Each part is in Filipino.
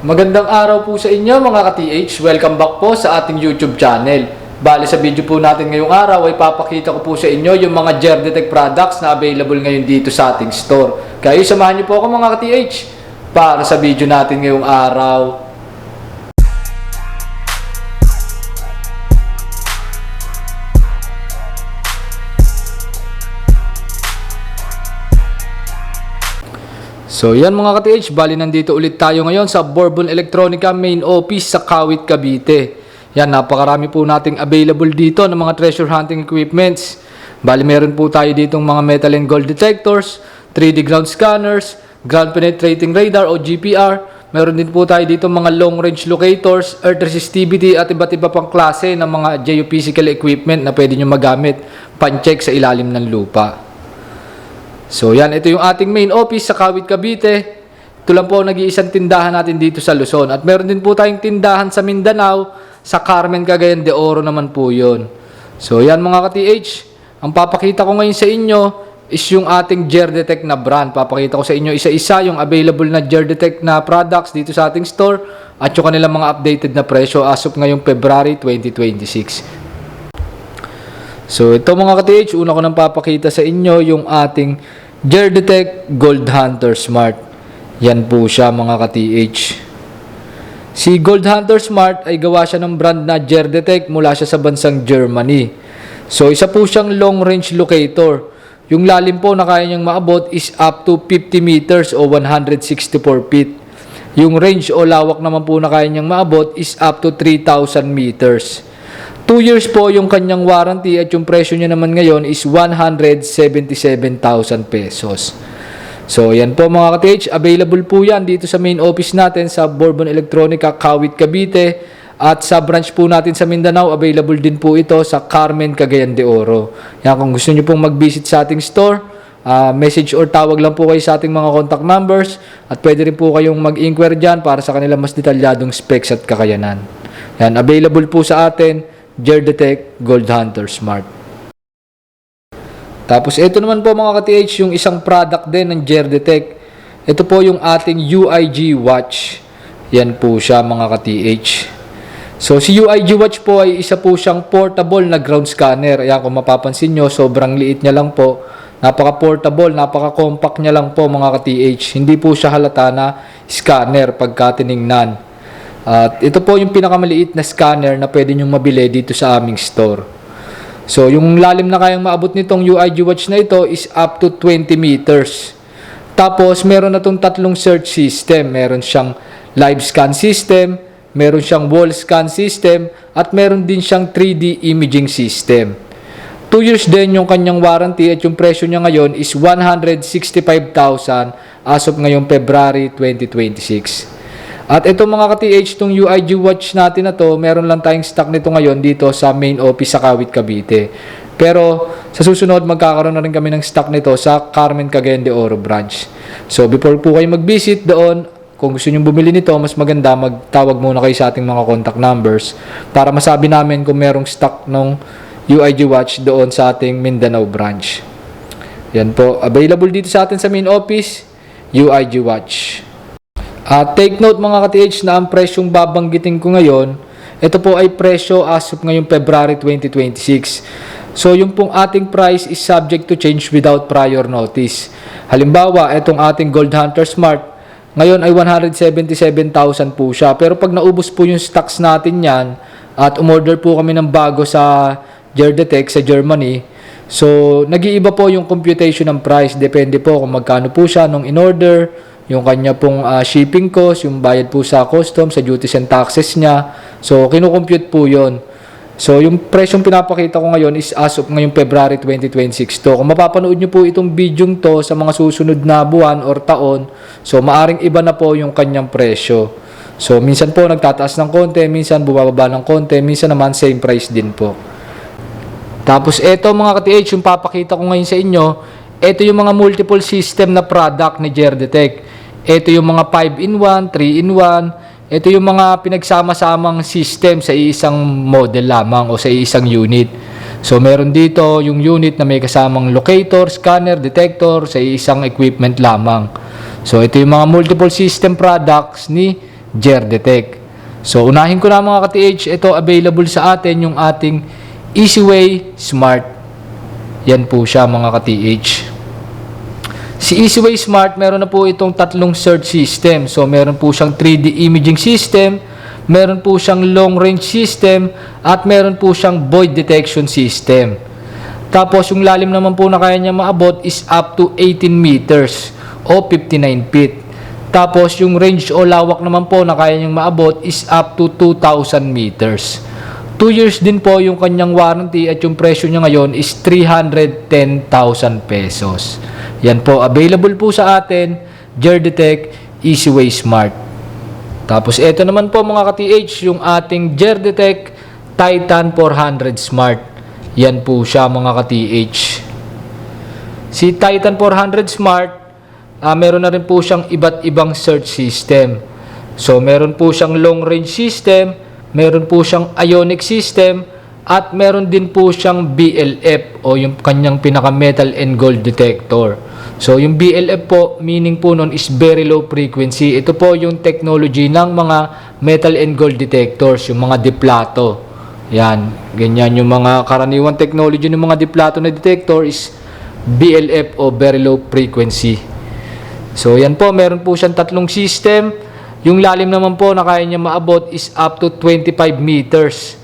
Magandang araw po sa inyo mga ka-TH. Welcome back po sa ating YouTube channel. Bali sa video po natin ngayong araw ay papakita ko po sa inyo yung mga Gerdetech products na available ngayon dito sa ating store. Kaya samahan niyo po ako mga ka-TH para sa video natin ngayong araw. So yan mga ka-TH, bali nandito ulit tayo ngayon sa Bourbon Electronica main office sa Kawit, Cavite. Yan, napakarami po nating available dito ng mga treasure hunting equipments. Bali meron po tayo ditong mga metal and gold detectors, 3D ground scanners, ground penetrating radar o GPR. Meron din po tayo dito mga long range locators, earth resistivity at iba't iba pang klase ng mga geophysical equipment na pwede nyo magamit pan-check sa ilalim ng lupa. So yan, ito yung ating main office sa Kawit, Cavite. Ito lang po nag-iisang tindahan natin dito sa Luzon. At meron din po tayong tindahan sa Mindanao, sa Carmen, Cagayan de Oro naman po yun. So yan mga ka-TH, ang papakita ko ngayon sa inyo is yung ating Gerdetech na brand. Papakita ko sa inyo isa-isa yung available na Gerdetech na products dito sa ating store at yung kanilang mga updated na presyo as of ngayong February 2026. So ito mga ka-TH, una ko nang papakita sa inyo yung ating Gerdetech Gold Hunter Smart. Yan po siya mga ka-TH. Si Gold Hunter Smart ay gawa siya ng brand na Gerdetech, mula siya sa bansang Germany. So isa po siyang long range locator. Yung lalim po na kaya niyang maabot is up to 50 meters o 164 feet. Yung range o lawak naman po na kaya niyang maabot is up to 3,000 meters. 2 years po yung kanyang warranty at yung presyo niya naman ngayon is 177,000 pesos. So yan po mga ka-TH, available po yan dito sa main office natin sa Bourbon Electronica, Kawit, Cavite. At sa branch po natin sa Mindanao, available din po ito sa Carmen, Cagayan de Oro. Yan, kung gusto niyo pong mag-visit sa ating store, message or tawag lang po kayo sa ating mga contact numbers. At pwede rin po kayong mag-inquire dyan para sa kanila mas detalyadong specs at kakayanan. Yan, available po sa atin Gerdetech Gold Hunter Smart. Tapos ito naman po mga ka-TH, yung isang product din ng Gerdetech. Ito po yung ating UIG watch. Yan po siya mga ka-TH. So si UIG watch po ay isa po siyang portable na ground scanner. Ayan, kung mapapansin nyo, sobrang liit niya lang po. Napaka-portable, napaka-compact niya lang po mga ka-TH. Hindi po siya halata na scanner pagka tiningnan. At ito po yung pinakamaliit na scanner na pwede nyong mabili dito sa aming store. So yung lalim na kayang maabot nitong UIG watch na ito is up to 20 meters. Tapos meron na itong tatlong search system. Meron siyang live scan system, meron siyang wall scan system, at meron din siyang 3D imaging system. 2 years din yung kanyang warranty at yung presyo niya ngayon is 165,000 as of ngayong February 2026. At ito mga ka-TH, itong UIG watch natin na to, meron lang tayong stock nito ngayon dito sa main office sa Kawit, Cavite. Pero sa susunod, magkakaroon na rin kami ng stock nito sa Carmen, Cagayan de Oro branch. So before po kayo mag-visit doon, kung gusto nyo bumili nito, mas maganda magtawag muna kayo sa ating mga contact numbers para masabi namin kung merong stock ng UIG watch doon sa ating Mindanao branch. Yan po, available dito sa atin sa main office, UIG watch. Take note mga ka-TH na ang presyong babanggitin ko ngayon, ito po ay presyo as of ngayong February 2026. So yung pong ating price is subject to change without prior notice. Halimbawa, itong ating Gold Hunter Smart, ngayon ay 177,000 po siya. Pero pag naubos po yung stocks natin yan, at umorder po kami ng bago sa Gerdetech sa Germany, so nag-iiba po yung computation ng price. Depende po kung magkano po siya nung in-order, yung kanya pong shipping cost, yung bayad po sa customs, sa duties and taxes niya. So, kinukompute po yon. So, yung presyong pinapakita ko ngayon is as of ngayong February 2026 to. Kung mapapanood nyo po itong video to sa mga susunod na buwan or taon, so, maaring iba na po yung kanyang presyo. So, minsan po nagtataas ng konti, minsan bumababa ng konti, minsan naman same price din po. Tapos, eto mga ka-TH, yung papakita ko ngayon sa inyo, ito yung mga multiple system na product ni Gerdetech. Ito yung mga 5-in-1, 3-in-1. Ito yung mga pinagsama-samang system sa isang model lamang o sa isang unit. So meron dito yung unit na may kasamang locator, scanner, detector sa isang equipment lamang. So ito yung mga multiple system products ni GerDetect. So, unahin ko na mga ka-TH, ito available sa atin yung ating Easyway Smart. Yan po siya mga ka-TH. Si Easyway Smart, meron na po itong tatlong search system. So, meron po siyang 3D imaging system, meron po siyang long range system, at meron po siyang void detection system. Tapos, yung lalim naman po na kaya niya maabot is up to 18 meters o 59 feet. Tapos, yung range o lawak naman po na kaya niyang maabot is up to 2,000 meters. 2 years din po yung kanyang warranty at yung presyo niya ngayon is 310,000 pesos. Yan po, available po sa atin, GerDetect Easyway Smart. Tapos, ito naman po mga ka-TH, yung ating GerDetect Titan 400 Smart. Yan po siya mga ka-TH. Si Titan 400 Smart, meron na rin po siyang iba't ibang search system. So, meron po siyang long range system, meron po siyang ionic system, at meron din po siyang BLF o yung kanyang pinaka metal and gold detector. So, yung BLF po, meaning po nun is very low frequency. Ito po yung technology ng mga metal and gold detectors, yung mga diplato. Yan, ganyan yung mga karaniwang technology ng mga diplato na detector is BLF o very low frequency. So, yan po, meron po siyang tatlong system. Yung lalim naman po na kaya niya maabot is up to 25 meters.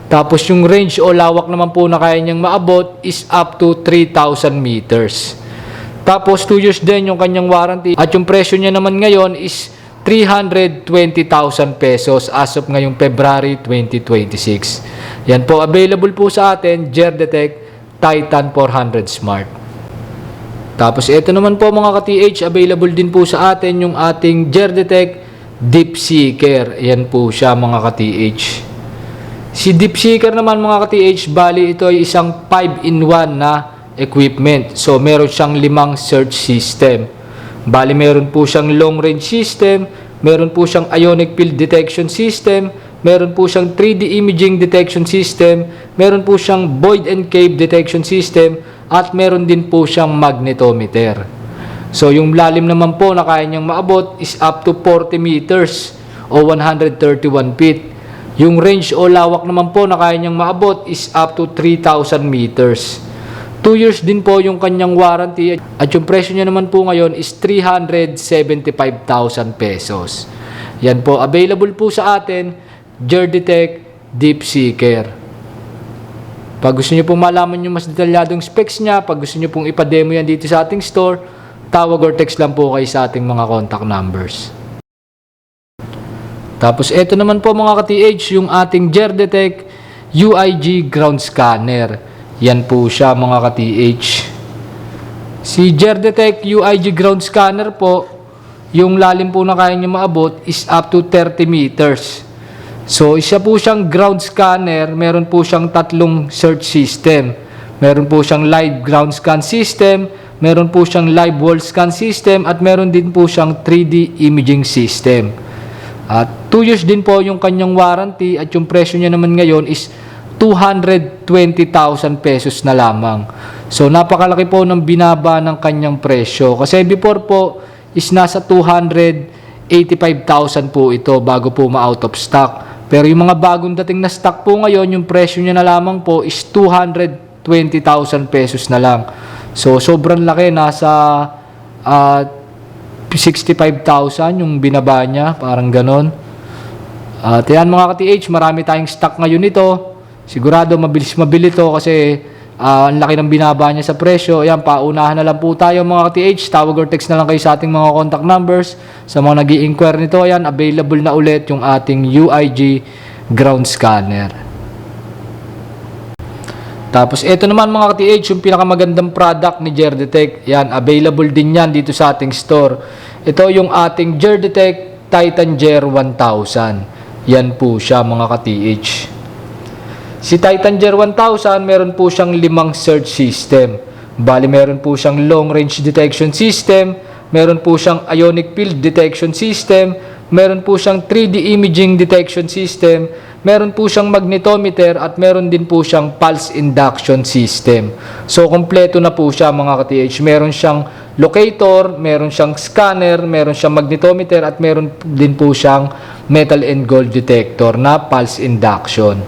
Tapos, yung range o lawak naman po na kaya niyang maabot is up to 3,000 meters. Tapos, 2 years din yung kanyang warranty. At yung presyo niya naman ngayon is 320,000 pesos as of ngayong February 2026. Yan po, available po sa atin, GerDetect Titan 400 Smart. Tapos, ito naman po mga ka-TH, available din po sa atin yung ating GerDetect Deep Seeker. Yan po siya mga ka-TH. Si Deep Seeker naman mga ka-TH, bali ito ay isang 5-in-1 na equipment. So, meron siyang 5 search system. Bali, meron po siyang long range system, meron po siyang ionic field detection system, meron po siyang 3D imaging detection system, meron po siyang void and cave detection system, at meron din po siyang magnetometer. So, yung lalim naman po na kaya niyang maabot is up to 40 meters o 131 feet. Yung range o lawak naman po na kaya niyang maabot is up to 3,000 meters. 2 years din po yung kanyang warranty at yung presyo niya naman po ngayon is 375,000 pesos. Yan po, available po sa atin, GerDetect Deep Seeker. Pag gusto niyo pong malaman yung mas detalyadong specs niya, pag gusto niyo pong ipa-demo yan dito sa ating store, tawag or text lang po kayo sa ating mga contact numbers. Tapos, ito naman po mga ka-TH, yung ating GerDetect UIG Ground Scanner. Yan po siya mga ka-TH. Si GerDetect UIG Ground Scanner po, yung lalim po na kaya niya maabot is up to 30 meters. So, isa po siyang ground scanner. Meron po siyang tatlong search system. Meron po siyang live ground scan system, meron po siyang live wall scan system, at meron din po siyang 3D imaging system. At 2 years din po yung kanyang warranty at yung presyo niya naman ngayon is 220,000 pesos na lamang. So, napakalaki po ng binaba ng kanyang presyo. Kasi before po is nasa 285,000 po ito bago po ma-out of stock. Pero yung mga bagong dating na stock po ngayon, yung presyo niya na lamang po is 220,000 pesos na lang. So, sobrang laki. Nasa 65,000 yung binaba niya, parang ganon. At yan mga ka-TH, marami tayong stock ngayon nito. Sigurado mabilis mabili to kasi ang laki ng binaba niya sa presyo. Ayan, paunahan na lang po tayo mga ka-TH. Tawag or text na lang kayo sa ating mga contact numbers. Sa mga nag-i-inquire nito, ayan, available na ulit yung ating UIG ground scanner. Tapos, ito naman mga ka-TH, yung pinakamagandang product ni GerDetect. Yan, available din yan dito sa ating store. Ito yung ating GerDetect Titan Ger 1000. Yan po siya mga ka-TH. Si Titan Ger 1000, meron po siyang 5 search system. Bali, meron po siyang long range detection system, meron po siyang ionic field detection system, meron po siyang 3D imaging detection system, meron po siyang magnetometer, at meron din po siyang pulse induction system. So, kompleto na po siya mga ka-TH. Meron siyang locator, meron siyang scanner, meron siyang magnetometer, at meron din po siyang metal and gold detector na pulse induction.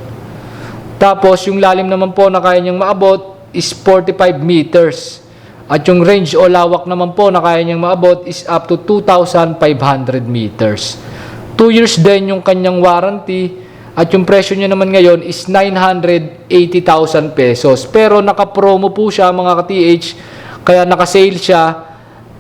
Tapos yung lalim naman po na kaya niyang maabot is 45 meters. At yung range o lawak naman po na kaya niyang maabot is up to 2,500 meters. 2 years din yung kanyang warranty. At yung presyo niya naman ngayon is 980,000 pesos. Pero naka-promo po siya mga ka-TH, kaya naka-sale siya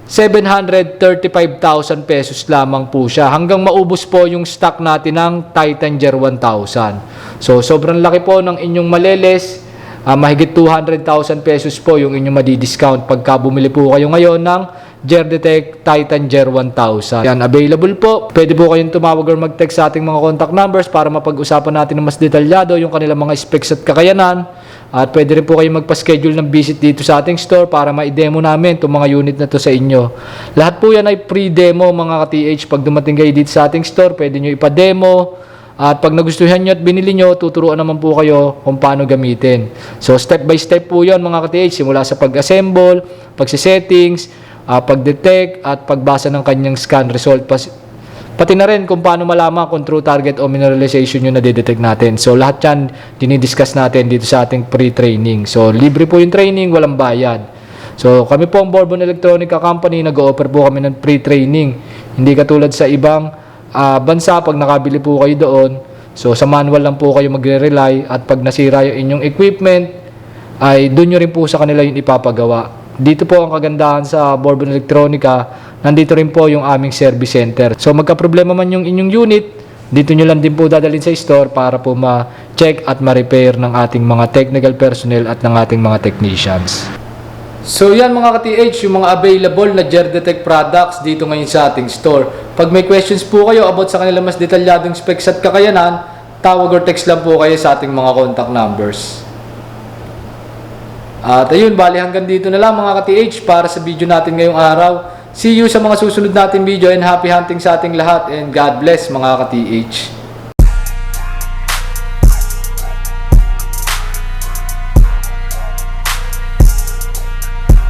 735,000 pesos lamang po siya. Hanggang maubos po yung stock natin ng Titan Ger 1000. So sobrang laki po ng inyong maleles. Mahigit 200,000 pesos po yung inyong madi-discount pagka bumili po kayo ngayon ng Gerdetech Titan Ger 1000. Yan, available po. Pwede po kayong tumawag or mag-text sa ating mga contact numbers para mapag-usapan natin ng mas detalyado yung kanilang mga specs at kakayanan. At pwede rin po kayong magpa-schedule ng visit dito sa ating store para ma-demo namin itong mga unit na to sa inyo. Lahat po yan ay pre-demo mga ka-TH. Pag dumating kayo dito sa ating store, pwede nyo ipa-demo. At pag nagustuhan nyo at binili nyo, tuturuan naman po kayo kung paano gamitin. So step by step po yan mga ka-TH. Simula sa pag-assemble, pagsisettings, pag-detect at pagbasa ng kanyang scan result. Pati na rin kung paano malaman kung true target o mineralization yung nadidetect natin. So lahat yan dinidiscuss natin dito sa ating pre-training. So libre po yung training, walang bayad. So kami po ang Bourbon Electronica Company, nag-o-offer po kami ng pre-training. Hindi katulad sa ibang bansa, pag nakabili po kayo doon, so sa manual lang po kayo magre-rely, at pag nasira yung inyong equipment, ay doon nyo rin po sa kanila yung ipapagawa. Dito po ang kagandahan sa Bourbon Electronica, nandito rin po yung aming service center. So magka-problema man yung inyong unit, dito nyo lang din po dadalhin sa store para po ma-check at ma-repair ng ating mga technical personnel at ng ating mga technicians. So yan mga ka-TH, yung mga available na Gerdetech products dito ngayon sa ating store. Pag may questions po kayo about sa kanila mas detalyadong specs at kakayanan, tawag or text lang po kayo sa ating mga contact numbers. At ayun, bali hanggang dito na lang mga ka-TH para sa video natin ngayong araw. See you sa mga susunod natin video, and happy hunting sa ating lahat, and God bless mga ka-TH.